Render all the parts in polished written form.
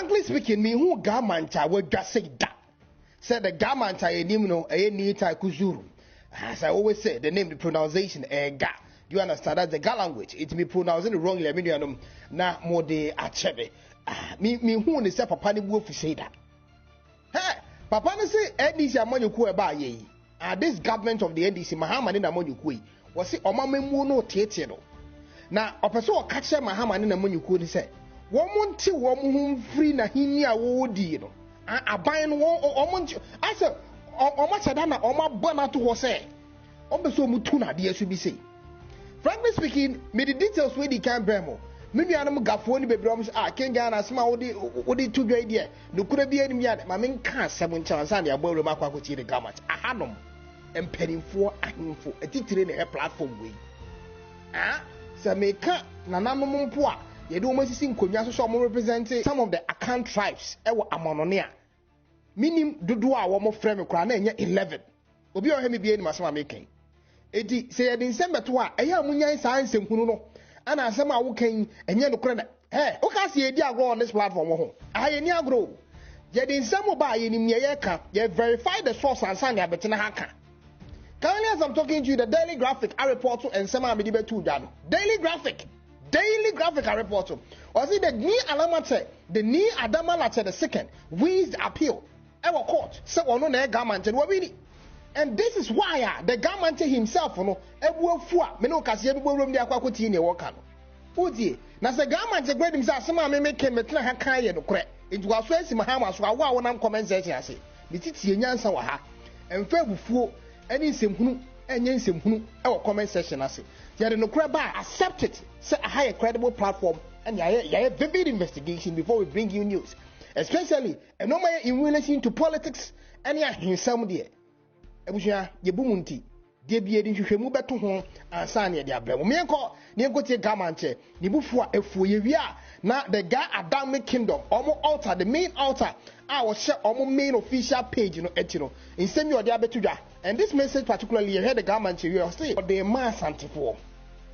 frankly speaking, me who gamancha would just say that. Said the gamancha Nii Tackie Tsuru. As I always say, the name, the pronunciation, ga. You understand? That's the Ga language. It me pronouncing it wrongly. I mean, na more de achebe. Me who ne say papa ni wo fi say that. Hey, papa ne say NDC amanyo ku eba ye. This government of the NDC Mahama ni amanyo ku yi. Was say omamemu no tietie no. Na opeso o ka che Mahama ni amanyo ku ni say womonti wom free na hini a wo di no. Aban no omonti I say omachada na omabana to ho say obeso mutu na de asu bi say. Frankly speaking, me the details where they can bremo. Maybe I'm gafo ni bebre omo ken Ghana asema wodi to dwa die no kura bi anim ya ma men ka 7 chance and ya bawro makwa ko ti the government ahanom empanimfo ahemfo atitire na platform we se me ka nananom mpo a ye de omasisi nkonwa so omo represent some of the Akan tribes e wo amonone a minim dodo a wo mo frame kra na enye 11 obi o hemi bi anim asema me ken edi se ye din sembeto a eya munyan sa ansemhunu no ana asema wo kan enye no kra na o ka se edi agro on this platform ho aye ni agro ye din semo ba ye ni ye ka ye verify the source and san ya betena haka. Currently as I'm talking to you, the Daily Graphic I report to and sema me dibe 2 dano Daily Graphic I report to was it the Nii Alamate the Nii Adamalate the second wins the appeal ever court so ono na government and we. And this is why the government himself no ebuafua me no kase ebuburom dia kwakoti ne woka no udie na se government grade himself asema me make metena ha kan ye no kore nti waso asi Mahama so awo wonam comment section ase bititie nyansa wa ha emfa bufuo ani nsemhunu enye nsemhunu e wo comment section ase ye de no kore ba accept it say a high credible platform and ya vivid investigation before we bring you news, especially and no matter in relation to politics and ya hinsam there ebusia ye bumunti de bie de hwehwemu beto ho ansa na de abrɛ me enko tie gamanche ni bufu a efuo ye wi a na the guy Adamic Kingdom omo altar the main altar a wo share omo main official page no etino insemi ode abetudwa. And this message particularly you heard the gamanche we say the man santifo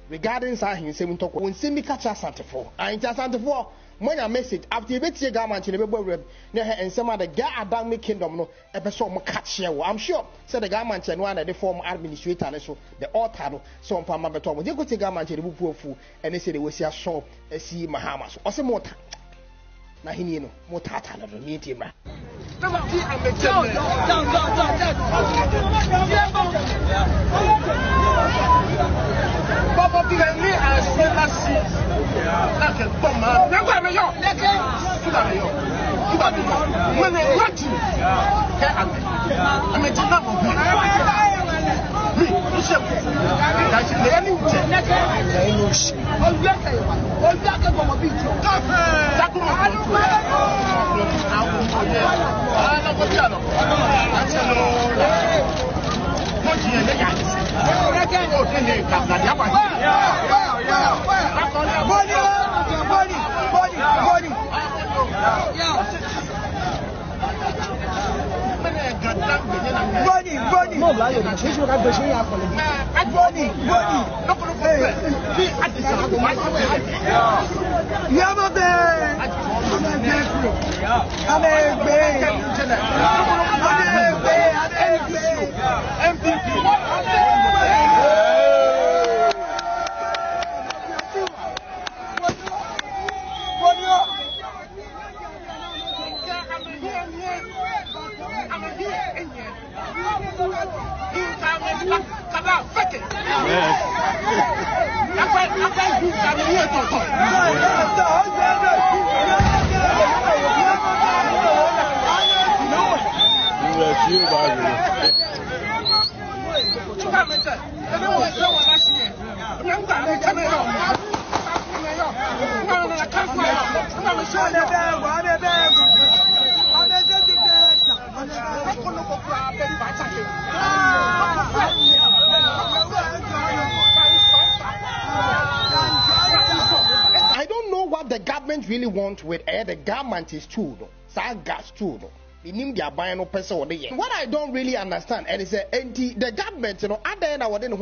regarding sa hinsem ntoko onsemi kacha santifo anja santifo monya message after you betie gamanche ne bebo awrem na he ensema the guy Adamic Kingdom no ebeso mo catch here. I'm sure say the gamanche no na the form administrator ne so the altar no so mpa ma beto mo je ko tie gamanche ne bufu ofu ene say the wesia so asi Mahama so ose mota na hini no motata na do ni timra Papa Pilani a Selasi. Like a bomb. Never me yo. When I watch you, I'm a general. Me, you should. That's the only thing. Oh, that's a bomb beach. I don't know what the government really want with the government is true though. Gas true though. What I don't really understand and it's the government, you know, other than what they know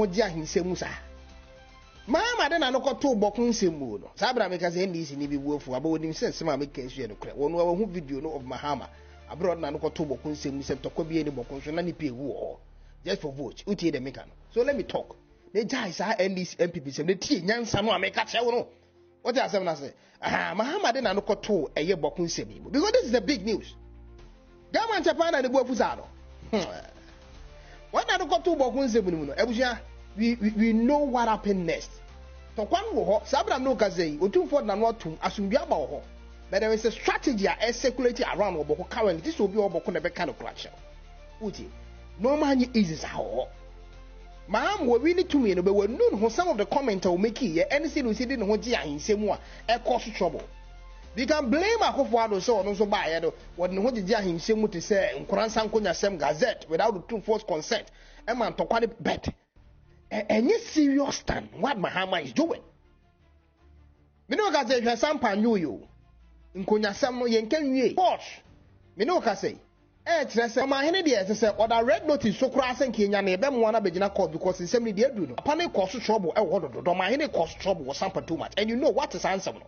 Mahama ade na no koto bokun semu no sabra me ka say NDC ni bi buofu aba wonim sense ma me ka esu no kre wonu wa hu video no of Mahama abroad na no koto bokun semu se tokwa bi eni bokun so na ni pe ewu ho just for vote utie the meka no so let me talk the guys are NDC MPP sem the tie nyansa no ameka che wo no what you say na say Mahama de na no koto eye bokun semu because this is the big news Gaman Japan na the buofu sa no what na no koto bokun semu no ebusia we know what happened next. To kwan wo ho sabra no kazei Otumfuor na no atum asundua ba wo ho but there is a strategy a circulate around wo boko currently this will be wo boko na be kind of crash uti normal ni is how Maham we really to me no be we know some of the comments will make here anything we see dey no ho gi ahinsemu a cause trouble we can blame Akufo-Addo so no so ba ye do what no ho gi ahinsemu to say nkoransa nkonya sem gazette without Otumfuor's consent e man to kwani bet any serious stand what Mahama is doing. Me no ka say sampa nyoyo. Nkonya sam no yen kan wie. Coach. Me no ka say kire say ma hene de say order red notice so kura say Kenya na ebe mo na begina court because nsem ni de adu no. Apa ne cause trouble e wo do ma hene cause trouble was sampa too much and you know what is answer no.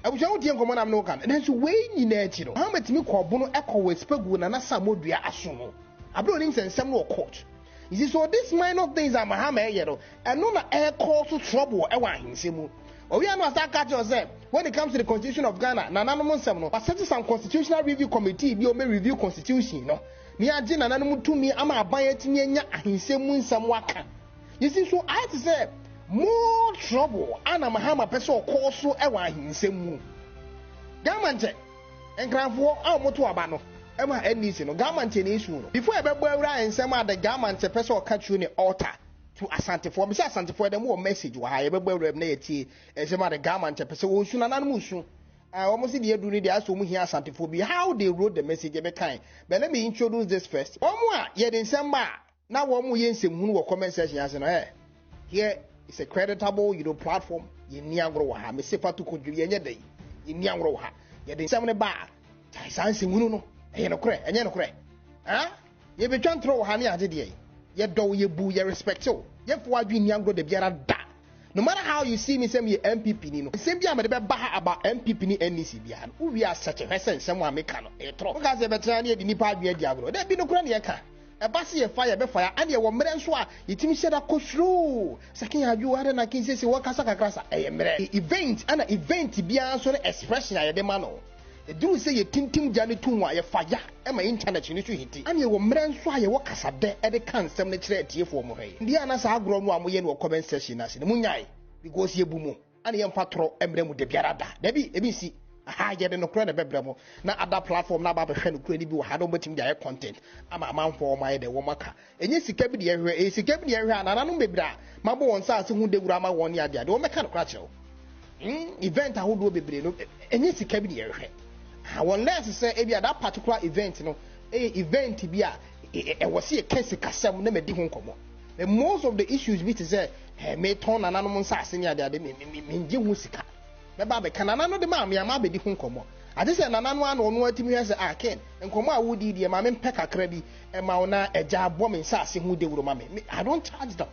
Abuja wo die nkomo na me no kan. Then so we nyina achi no. Ha metimi ko bo no e ko we spagu na samodua aso no. Abro nim say nsem no court. You see, so these minor things are Mahama yero, and no na air cause trouble. We are not start catch yourself when it comes to the constitution of Ghana. Nanano no, but set some constitutional review committee. Be may review constitution. No, ni aji nanano to me. Ama abayet niya ahinsemu nsamwaka. You see, so I have to say more trouble. Ana Mahama person cause so ewa ahinsemu. Gamanje, enkranfo a moto abano. Emma NDC no government in issue no before ebebewura ensema the government person catch you ne altar to Asante for me say Asante for them more message wa ebebewura na yeti ensema the government person wo su na nanu su almost the edu ni dey aso mu hia Asante for be how they wrote the message ebe kind but let me introduce this first omo a ye de nsema na wo mu ye nsemu no comment section ase no here is a creditable platform ye ni agro wa ha me sefa to kodwi ye nye dey ye ni agro wa ha ye de nsema ne ba tai sanse mu no no kure enye no kure ye be twan tro ha ne ade de ye do ye bu ye respect o ye fo adwi ni angro de biara da no matter how you see me say me MPP ni no sem bia me de be ba about MPP ni NDC bia no we are such a person sem wa make no e tro because ye betra ne de nipa adwi adi agro de bi no kure ne ye ka e ba se ye fire be fire and ye wo mre nso a yetimi sheda kosro sakin adwo are na kin sesi wo kasa kakrasa e mre event ana event bia so expression ya de ma no do say ye tintim jani tunwa ye fire e ma internet ni so hiti an ye wo mre nso a ye wo kasade e de kan sem ne kire atiefo mo he ndi ana sa agro no amoye ne wo comment section na se ne munyai because ye bu mu an ye mfatro emre mu de biara da da bi ebi si ye de no kro na bebre mo na other platform na ba be hwe no kro ni bi wo ha do matim dia content ama amanfo ma ye de wo maka enye sika bi de ye hwe sika bi de ye hwe anana no bebra mabo won sa se hu de wura ma won ya de wo meka no kra chew event ahodo bebre no enye sika bi de ye hwe unless say ebia that particular event no event bia e was a case kasam na medi ho nkomo most of the issues be to say me turn nananom nsa ase ne ade me ngi ho sika me ba be kanana no de ma me ama bedi ho nkomo ade say nanano ano no atimi hwe say ken nkomo a wodi die ma me mpe kakra bi e ma ona eja abo me nsa ase ho de wuro ma me I don't charge them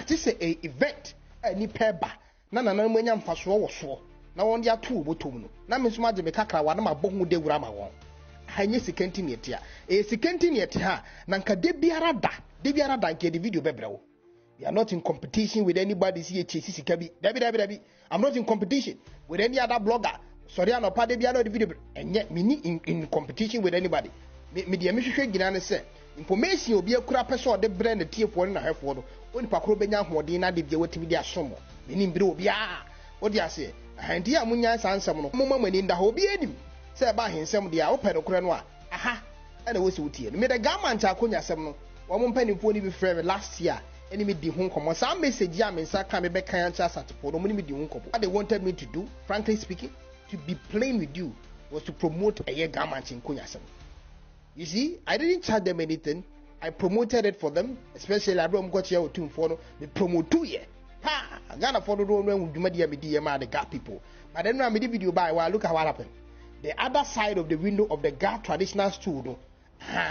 this is a event ni peba na nanano anya mfaso wo so na won dia tu botom no na me suma je me kakra wa na mabohu de wura ma won hanye sikenti ne etia sikenti ne etia ha na nka de biara da nke de video bebrewo we are not in competition with anybody see chesi sika bi dabi I'm not in competition with any other blogger sorry no pa de biara de video enye me ni in competition with anybody me de me hwehwe gina ne se information obi akura person de bre na tiefo na hwefo no oni pakro benya hoden na de bia watimi de asomo me ni mbre obi a odi ase ahandi a munya sansam no moma mani nda ho bi edim se ba hensem de a ope no kure no a aha ana wosi wutie no me de government akonya sem no wo mo mpanimfo ni bi frɛ last year any me di ho nkomo some message ya me nsa ka me be kan cha satpo no mo ni me di ho nkomo what they wanted me to do frankly speaking to be plain with you was to promote a year government in konya sem. You see, I didn't charge them anything. I promoted it for them, especially Abraham got here Otumfuor. They promote 2 years. Ha! Ghana for the road when we do the Gap people. But then I made the video by look at what happened. The other side of the window of the Gap traditional stool.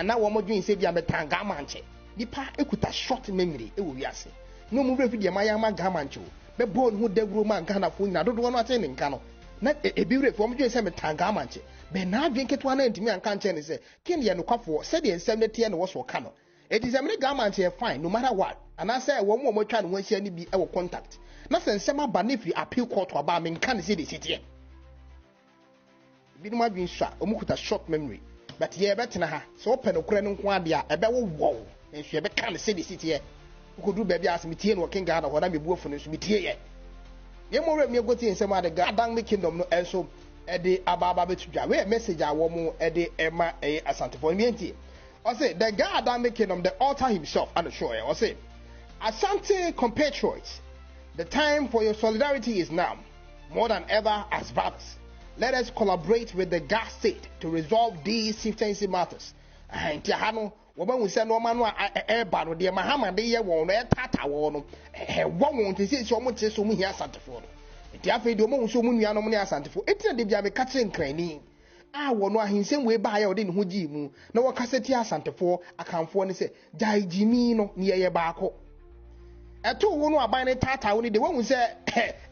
Now one more doing say the Tanga manche. The pa ekuta short memory. It will be no move with the Mayama Gamancho. be born who de gro man Ghana fo nyina dodo no ate ne nka no na ebiwre fo mdwe se metanga manche be na adwen ketwa na ntimi anka nche ne se kin ye no kwafo se de nsem ne tie ne wo so ka no it is a many government here fine no matter what and I say wo mo twa ne ho hia ni bi e wo contact na se nsem aba na fi appeal court aba me nka ne se de sitie bi no adwen sha omukuta short memory but ye betena ha so open okure ne nko ade a ebe wo ensu ebe ka ne se de sitie ukodu ba bia asmitie no king Ghana ho na mebuofo ne so mitie ye mo rem ye goti nsem ade Gadan me kingdom no enso e de ababa betudwa we message a wo mo e de ema asante for mienti o say the Gadan me kingdom the author himself and show o say Asante compatriots, the time for your solidarity is now more than ever as brothers. Let us collaborate with the Gas state to resolve these chieftaincy matters. Nti hano woba hu se no ma no eba no de Mahama de ye won no tata won no wo won te se so mo te so mo hia asantefo no nti afa de mo hu so mo nua no mo ne asantefo etina de bia me ka kire nkrani a wo no ahensem we ba ya ode ne ho gi mu na wo kaseti asantefo akamfo ne se jai jimi no ne ye baako eto wo no aban ne tata wo ne de wo hu se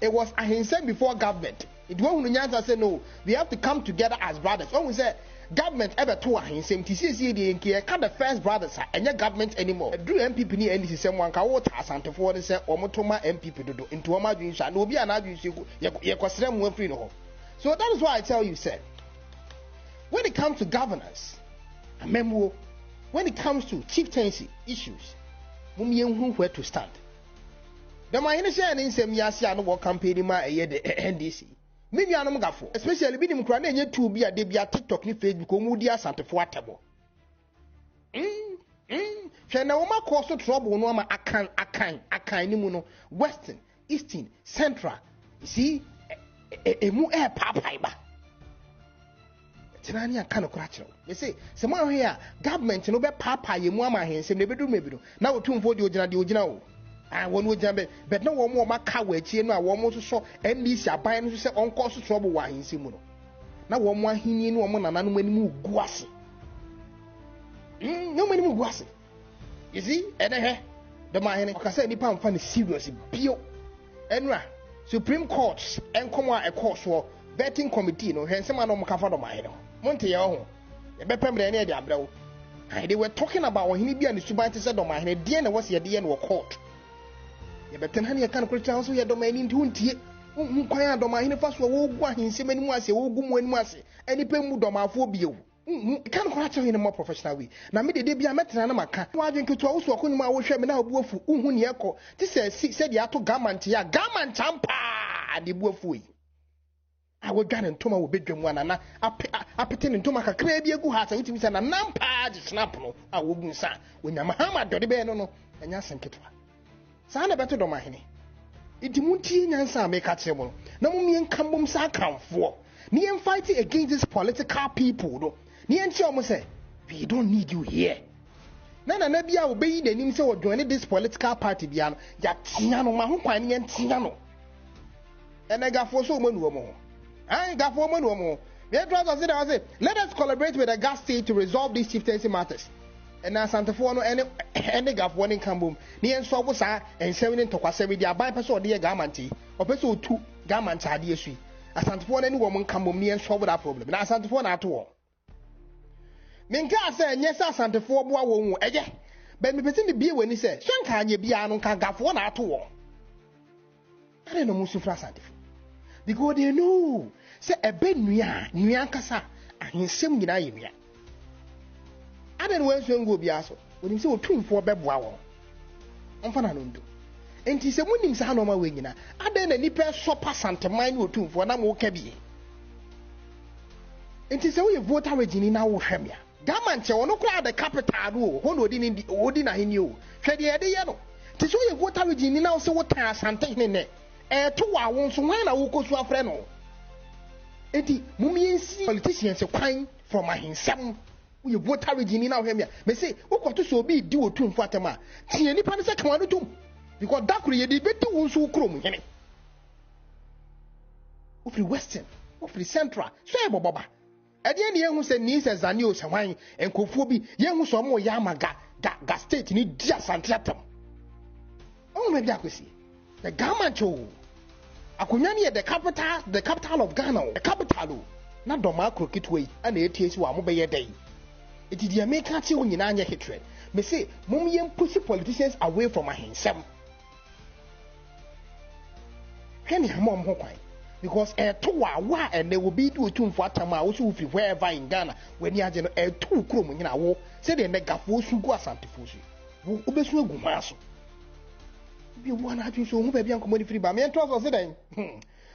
it was ahensem before government it wo hu no nyansa say no we have to come together as brothers wo hu se government ever to ahensem ti see de nke ka the first brothers enye government anymore do MPP ni NDC sem wanka wo ta asantefo ne se omotoma MPP dodo into o madwin sha na obi ana adwin se ye kwasere mu afri no ho. So that is why I tell you say when it comes to governance amemwo when it comes to chieftaincy issues mum yenhu where to stand the man say an nsem yase anu wo campaign ma eye the NDC me nuanom gafo especially bi nim kura na enye tu bi a de bia TikTok ni Facebook o mu di asantefo atebo hwe na wo makọ so trouble no ma akan ni mu no western eastern central see emu papai ba tinani aka no kura kire me say se mo ahwe a government no be papai emu ama hensem na bedu mebidu na Otumfuor de ogina o wonu jambe but no wo mo maka wa achie no a wo mo so NDC aban no so se onko so trouble wa hinsi mu no na wo mo ahini no mo nananom animu guase no manimu guase you see he the man ka say nipa amfa ne serious bio enra Supreme Court enkomo a ekọ so vetting committee no hensema no mo ka fa do man no monte ye ho ye bepem de ne de abrawo they were talking about ohini bia ne suban te se do man de na wose ye de no court ye betem han ye kan ko twa so ye do man ni ntie nkwan adoma hene fa so wo gu ahensem ani mu ase wo gu mu ani mu ase ani pe mu domafo bio kan ko acho hene more professional way na me de bia metena na maka wo adwen keto wo so akonum a wo hwe me na obu afu uhu ne ekọ ti se de ato gamant ya gamant champa de bu afu yi a wo dwane ntoma wo bedwam anana apete ne ntoma kakra bi egu ha sa wutimi se na nampa de snap no a wo gu nsa wonya Mahama dode be no no anya senketwa sa na beto doma hene Itimunti nyansa make at sebo na mumien kambom sa kamfo ni en fight against these political people no ni en tio mo say we don't need you here na bia obeyi nanim say odwane this political party bia no ya tia no ma ho kwan ni en tia no enegafo so manu mo ai gafo manu mo we trust say let us collaborate with the Gas state to resolve these chieftaincy matters and asantefo no ene gafo ne kambom ni en so bosa en sewini ntokwasemi dia ban pese ode ye gamanti opese otu gamanti ade esu asantefo ne wo mon kambom ni en so that problem na asantefo na ato wo minka ase enye sa asantefo boa wo hu eye be me pese ne bie wani se hwanka anye bia no ka gafo na ato wo ade no musu fra asantefo because they know say ebe nua kasa ahensem nyina ye nua adan wen so ngo bia so wonim se Otumfuor beboa wo onfa na no ndo enti se munim se hanoma we nyina adan na nipa so pasanteman ni Otumfuor na mo ka bie enti se we voter regini na wo hwemia gamanche wono kura the capital no ho no odi na heni o hwede ye de ye no ti se we voter regini na wo se wo tan asante ne to wa wo so wan na wo kosu afre no enti mumiensi politicians kwan from ahensem we voter regini na hwemia me say ukoto so obi di Otumfuor atema tie nipa ne se kan no tum because that kure ye di beti wo so krom hene ofri western ofri central so e boboba ade ne yehu se ni se zani o hwan enkofuo bi yehu so mo ya amaga ga state ni di asante atam o me bi akosi The Gamancho. Akunyani the capital of Ghana, the capital. Not Doma Crooked and the ATS Wamobay day. It is the American Unanya hatred. Me say, Mumian push politicians away from my handsome. Henny Hamon Hokai. Because a 2 hour and they will be to Otumfuor Tama also wherever in Ghana when you are a 2 chrome in our war. Say they make a force who go Santifusi. Who obesu gumaso. Be one at you so who be commodity free by me and trust us then.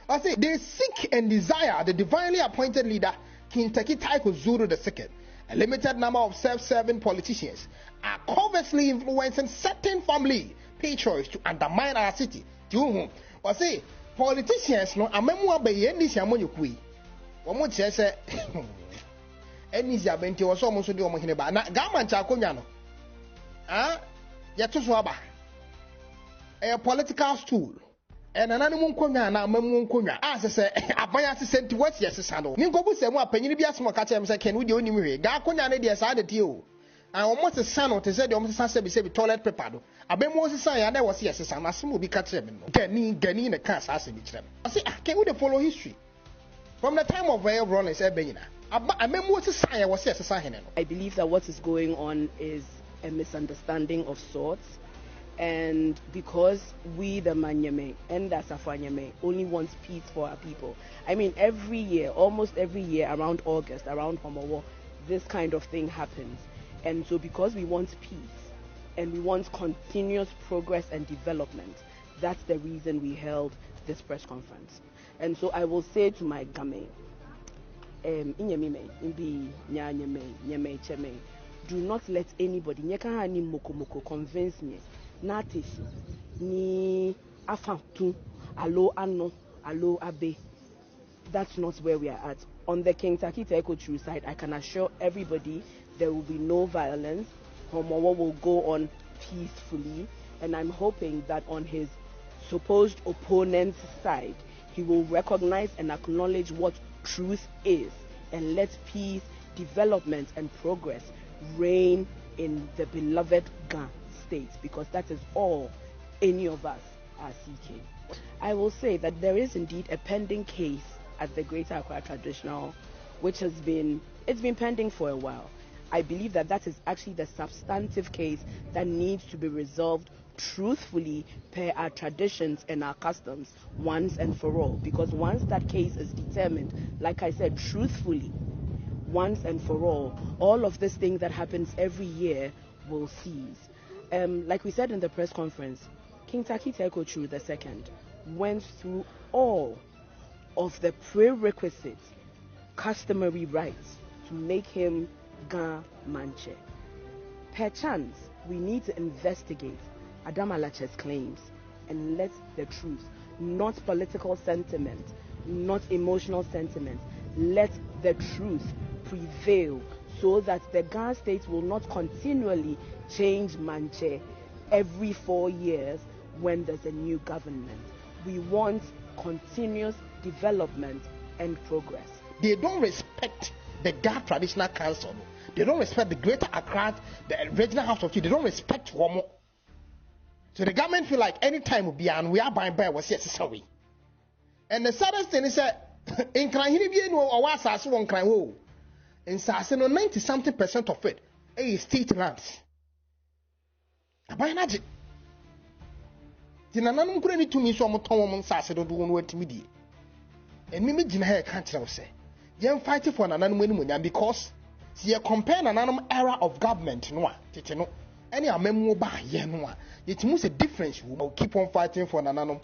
I say they seek and desire the divinely appointed leader, Nii Tackie Tsuru II. A limited number of self-serving politicians are covertly influencing certain family patriots to undermine our city. I say politicians no amemwa be yendi siamonyo kui. Womo chese eni sia benti wo so mo so de omo hene ba na gaman cha akonya no. Yeto so aba. A political stool. And ananamu nkonya na amemu nkonya asese abanya asese nti wati asesa no. Ni nkobu se mu apanyini bi asemo ka chem se ken wo de onim hwe. Ga akonya na de sa de tie o. And almost a son of the said almost a say toilet paper. I be more say and there was yes, a son, as will be catch them. Gani in the cast as in each. I say, can we follow history? From the time of Rail Rollins, I remember what the sign was yes, a sign. I believe that what is going on is a misunderstanding of sorts. And because we, the Manyame and the Safanyame, only want peace for our people. I mean, every year, almost every year, around August, around Homowo, this kind of thing happens. And so because we want peace and we want continuous progress and development, that's the reason we held this press conference. And so I will say to my game, do not let anybody convince me. Ni afantu alo ano alo abe. That's not where we are at. On the Nii Tackie Tsuru side, I can assure everybody there will be no violence. Homowo will go on peacefully, and I'm hoping that on his supposed opponent's side, he will recognize and acknowledge what truth is and let peace, development, and progress reign in the beloved Ghana state, because that is all any of us are seeking. I will say that there is indeed a pending case at the Greater Accra Traditional, which has been pending for a while. I believe that that is actually the substantive case that needs to be resolved truthfully per our traditions and our customs once and for all. Because once that case is determined, like I said, truthfully, once and for all of this thing that happens every year will cease. Like we said in the press conference, Nii Tackie Tsuru II went through all of the prerequisites, customary rights to make him Ga Manche. Perchance, we need to investigate Adam Alache's claims and let the truth, not political sentiment, not emotional sentiment, let the truth prevail so that the Ghana state will not continually change Manche every 4 years when there's a new government. We want continuous development and progress. They don't respect the Ghana Traditional Council. They don't respect the Greater Accra, the Regional House of Chiefs. They don't respect Womo. So the government feel like any time will be and we are buying by was yes sorry. And the saddest thing is that in Krahini or was as one cry wo. In Sasino 90-something% of it is state lands. Abanaji. Dinanam couldn't to me so much on Sasino do one to me. And Mimi Jina can't say. You're fighting for an anonymous because see a compare an anonymous era of government no titino any amemo ba ye no it means a difference. You will keep on fighting for an anonymous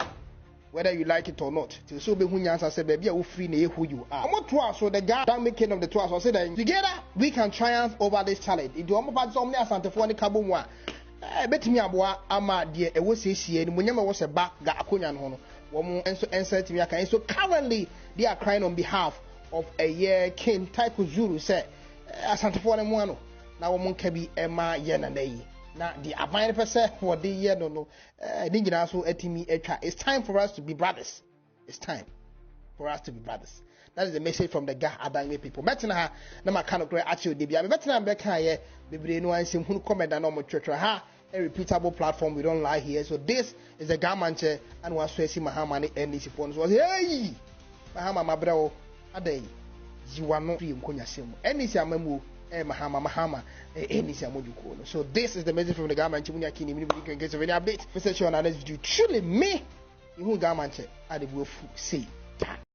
whether you like it or not till so be who answer say baby you free na who you are. I'm not so the guy that making of the two so say that together we can triumph over this challenge. It do am part some near Santa Fe kabo mu a betimi aboa ama de e wo sesie ni munyama wo se ba ga akonya no no wo mo enso ensert mi aka. So currently they are crying on behalf of a year Nii Tackie Tsuru say Asante Fe mu ano na wo mo nka bi ema ye na nayi na the abine person for the year no ni nyina so atimi atwa. It's time for us to be brothers. It's time for us to be brothers. That is the message from the Adangme people. Betina ha na maka no kra achi odi bia. Betina be kan ye bebre no ansem hunu comment na no mo twetwe ha a repeatable platform. We don't lie here. So this is the Gamanche and was Swesi Mahama NDC phones was hey Mahama Mabrao Ade Jiwano free Mkonya Sim. NDC Amemu Mahama NDC Amojuko. So this is the message from the Gamanche Munyaki. You can get any update. Research on our next video. Truly me who Gamanche at the wolf say that.